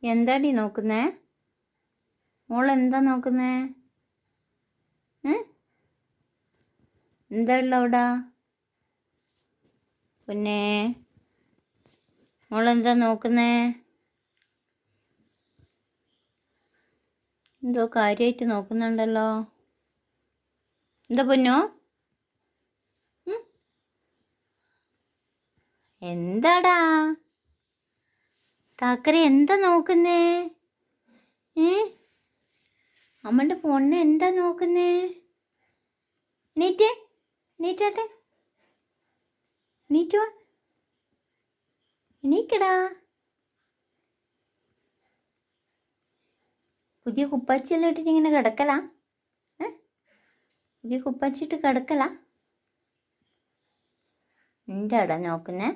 എന്താടി നോക്കുന്നേ? മോളെന്താ നോക്കുന്നേ? എന്താ ഉള്ള അവിടെ? പിന്നെ മോളെന്താ നോക്കുന്നേ? എന്തോ കാര്യമായിട്ട് നോക്കുന്നുണ്ടല്ലോ. എന്താ പൊന്നോ? എന്താടാ താക്കരെ, എന്താ നോക്കുന്നേ? അമ്മൻ്റെ പൊണ്ണെ എന്താ നോക്കുന്നേ? നീറ്റാട്ടെ, നീറ്റുവാ, എണീക്കടാ. പുതിയ കുപ്പാച്ചിയെല്ലാം ഇട്ടിട്ട് ഇങ്ങനെ കിടക്കലാ? പുതിയ കുപ്പാച്ചിട്ട് കിടക്കലാ? നിൻ്റെ അടാ നോക്കുന്നേ?